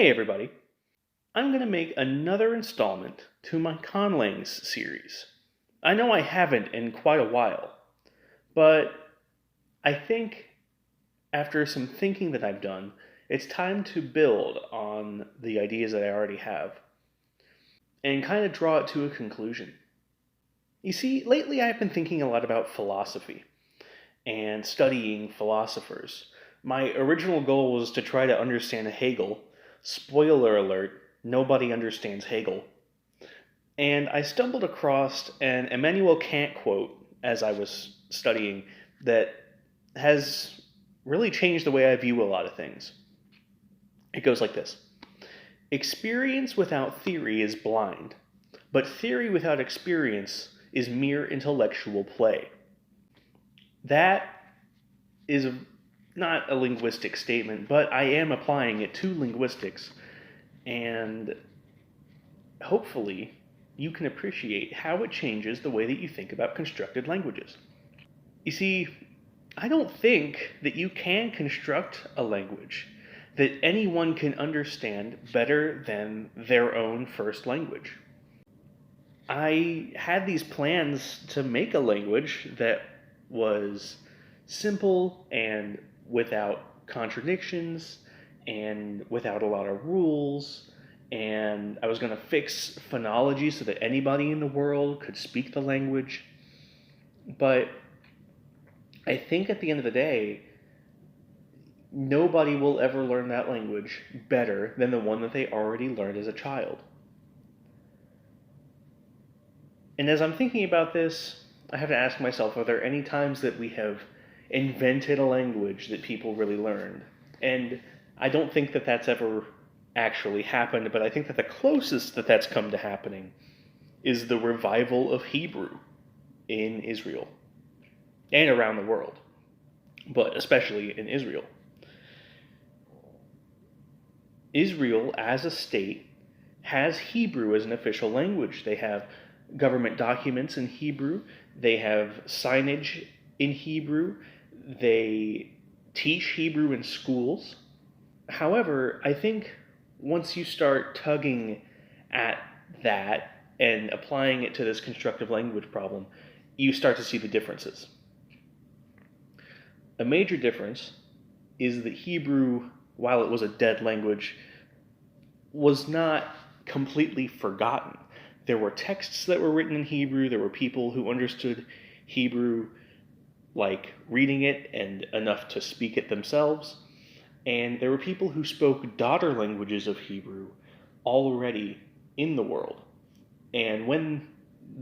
Hey everybody, I'm going to make another installment to my conlangs series. I know I haven't in quite a while, but I think after some thinking that I've done, it's time to build on the ideas that I already have and kind of draw it to a conclusion. You see, lately I've been thinking a lot about philosophy and studying philosophers. My original goal was to try to understand Hegel. Spoiler alert, nobody understands Hegel. And I stumbled across an Immanuel Kant quote as I was studying that has really changed the way I view a lot of things. It goes like this: experience without theory is blind, but theory without experience is mere intellectual play. That is not a linguistic statement, but I am applying it to linguistics, and hopefully you can appreciate how it changes the way that you think about constructed languages. You see, I don't think that you can construct a language that anyone can understand better than their own first language. I had these plans to make a language that was simple and without contradictions and without a lot of rules. And I was going to fix phonology so that anybody in the world could speak the language. But I think at the end of the day, nobody will ever learn that language better than the one that they already learned as a child. And as I'm thinking about this, I have to ask myself, are there any times that we have invented a language that people really learned? And I don't think that that's ever actually happened, but I think that the closest that that's come to happening is the revival of Hebrew in Israel and around the world, but especially in Israel. Israel, as a state, has Hebrew as an official language. They have government documents in Hebrew. They have signage in Hebrew. They teach Hebrew in schools. However, I think once you start tugging at that and applying it to this constructive language problem, you start to see the differences. A major difference is that Hebrew, while it was a dead language, was not completely forgotten. There were texts that were written in Hebrew. There were people who understood Hebrew, like reading it and enough to speak it themselves. And there were people who spoke daughter languages of Hebrew already in the world. And when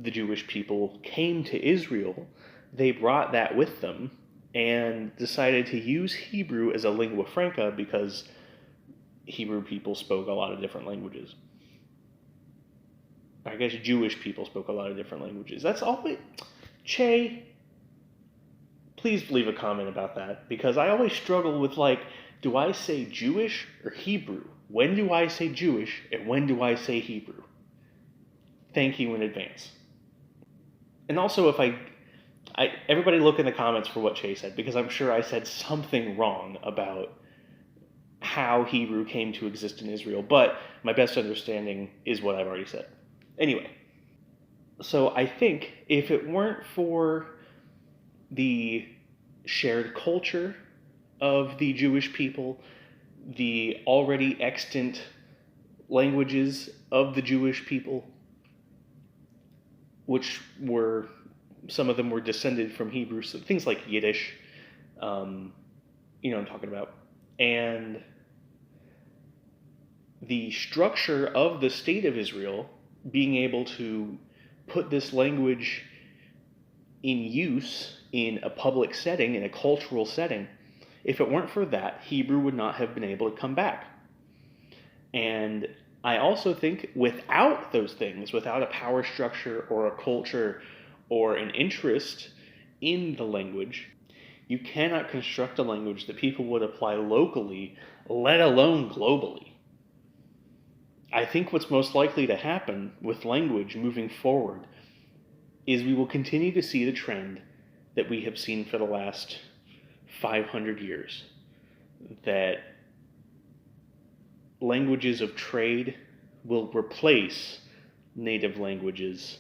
the Jewish people came to Israel, they brought that with them and decided to use Hebrew as a lingua franca because Hebrew people spoke a lot of different languages. I guess Jewish people spoke a lot of different languages. That's all. Che, please leave a comment about that, because I always struggle with, do I say Jewish or Hebrew? When do I say Jewish and when do I say Hebrew? Thank you in advance. And also, if everybody look in the comments for what Che said, because I'm sure I said something wrong about how Hebrew came to exist in Israel, but my best understanding is what I've already said. Anyway, so I think if it weren't for the shared culture of the Jewish people, the already extant languages of the Jewish people, which were, some of them were descended from Hebrew, so things like Yiddish, you know what I'm talking about, and the structure of the state of Israel being able to put this language in use in a public setting, in a cultural setting, if it weren't for that, Hebrew would not have been able to come back. And I also think without those things, without a power structure or a culture or an interest in the language, you cannot construct a language that people would apply locally, let alone globally. I think what's most likely to happen with language moving forward is we will continue to see the trend that we have seen for the last 500 years, that languages of trade will replace native languages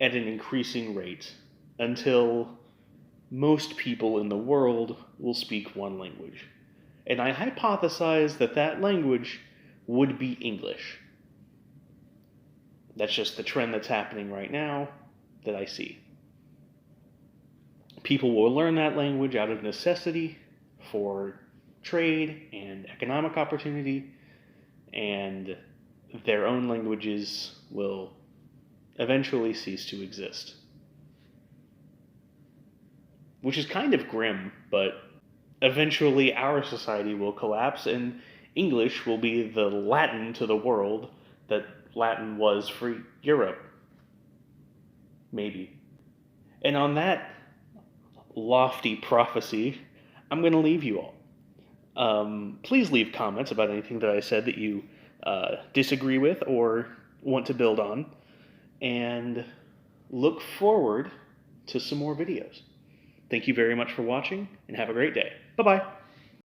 at an increasing rate until most people in the world will speak one language. And I hypothesize that that language would be English. That's just the trend that's happening right now that I see. People will learn that language out of necessity for trade and economic opportunity, and their own languages will eventually cease to exist. Which is kind of grim, but eventually our society will collapse and English will be the Latin to the world that Latin was for Europe. Maybe. And on that lofty prophecy, I'm going to leave you all. Please leave comments about anything that I said that you disagree with or want to build on. And look forward to some more videos. Thank you very much for watching, and have a great day. Bye-bye.